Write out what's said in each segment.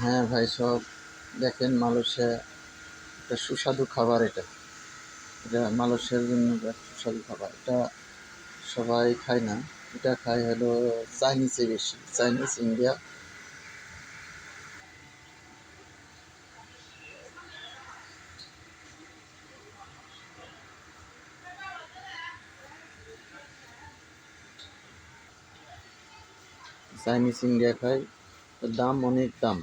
হ্যাঁ ভাই, সব দেখেন মালয়েশিয়া একটা সুস্বাদু খাবার। এটা এটা মালয়েশিয়ার জন্য একটা সুস্বাদু খাবার। এটা সবাই খায় না। এটা খায় হলো চাইনিজে বেশি, চাইনিজ ইন্ডিয়া। চাইনিজ ইন্ডিয়া খায়। এর দাম অনেক দাম।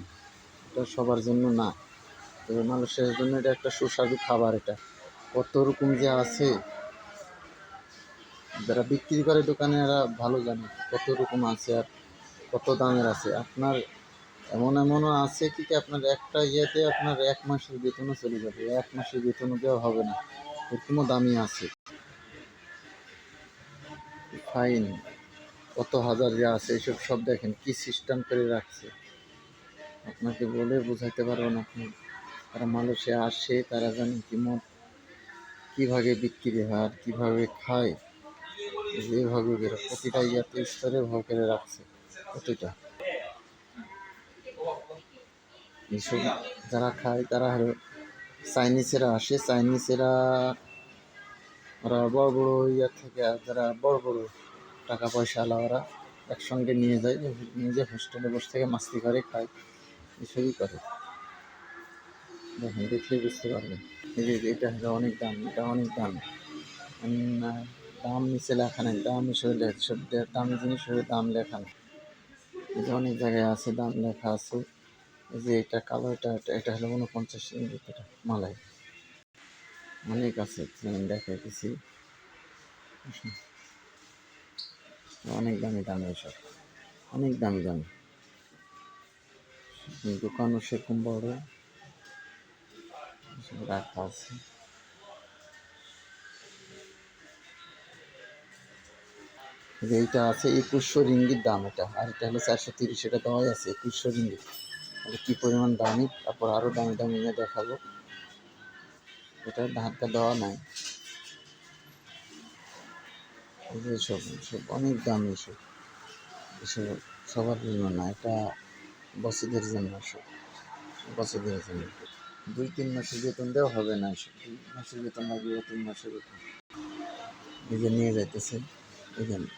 এটা সবার জন্য না, তবে মালয়েশিয়ার জন্য এটা একটা সুস্বাদু খাবার। এটা কত রকম যে আছে, যারা বিক্রি করে দোকানে এরা ভালো জানে কত রকম আছে আর কত দামের আছে। আপনার এমনও আছে কি আপনার একটা ইয়েতে আপনার 1 মাসের বেতনও চলে যাবে, 1 মাসের বেতনও দেওয়া হবে না, এরকমও দামি আছে। ফাইন কত হাজার যে আছে, এইসব সব দেখেন কি সিস্টেম করে রাখছে, আপনাকে বলে বোঝাইতে পারবো না। আপনি তারা মালয়েশিয়া আসে, তারা জানেন কি মত কীভাবে বিক্রি হয় আর কীভাবে খায়। যেভাবে প্রতিটা ইয়াতে স্তরে ভাগ করে রাখছে প্রতিটা। এইসব যারা খায় তারা হলো চাইনিজেরা আসে, চাইনিজেরা ওরা বড় বড় ইয়া থেকে, যারা বড় বড় টাকা পয়সাওয়ালা ওরা একসঙ্গে নিয়ে যায়, নিজে হোস্টেলে বসে থেকে মাস্তি করে খায়, এসবই করে। দেখেন, দেখলে বুঝতে পারবেন। এই যে এটা হলো অনেক দাম, এটা অনেক দাম। দাম নিচে লেখা নেই, দাম হিসেবে সব দামি জিনিস হলে দাম লেখা নেই। এই যে অনেক জায়গায় আছে দাম লেখা আছে। এই যে এটা কালো, এটা হলো 49 রিঙ্গিত। এটা মালাই অনেক আছে, দেখাই দিছি। অনেক দামি দামি এসব, অনেক দামি দামি। দোকানও সেরকম বড় রাখা আছে। এইটা আছে 2100 রিঙ্গিত দাম এটা, আর এটা হলো 430। এটা দেওয়াই আছে 2100 রিঙ্গিত। তাহলে কী পরিমাণ দামি, তারপর আরও দামি দামি নিয়ে দেখাবো। এটা ধারটা দেওয়া নাই। এসব সব অনেক দাম। এসব এসব সবার জন্য না, এটা বসিদের জন্য। সব বসিদের জন্য 2-3 মাসের বেতন দেওয়া হবে না। এসব 2 মাসের বেতন লাগবে, 3 মাসের বেতন নিজে নিয়ে যাইতেছে। এখানে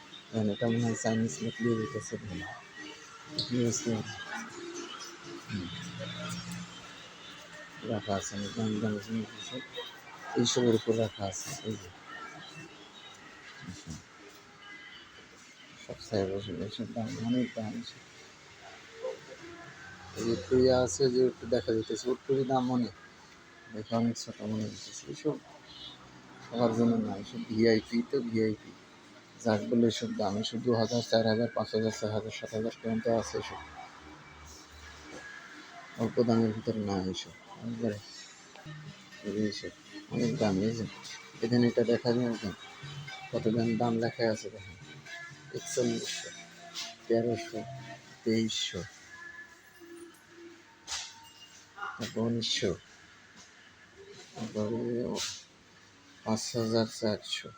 এটা মনে হয় চাইনিজ লোক নিয়ে যেতেছে। রাখা আছে দামি দামি জিনিস এইসবের উপর রাখা আছে। এই যে সব সাইড এসব দাম, অনেক দাম। এই যে একটু ইয়ে আছে, যে একটু দেখা যেতেছে একটুরই দাম অনেক, দেখে অনেক ছোটো মনে হইতেছে। এইসব সবার জন্য না, এসব ভিআইপি। তো ভিআইপি যাক বলে এসব দাম, এসব 2000, 4000, 5000, 6000, 7000 পর্যন্ত আছে। এসব অল্প দামের ভিতরে না। এইসব একবারে এইসব অনেক দাম। এই যে এখানে এটা দেখা যায় কত দাম লেখা আছে দেখেন। 4100, 1300, 2300, তারপর 1900, তারপরে 5400,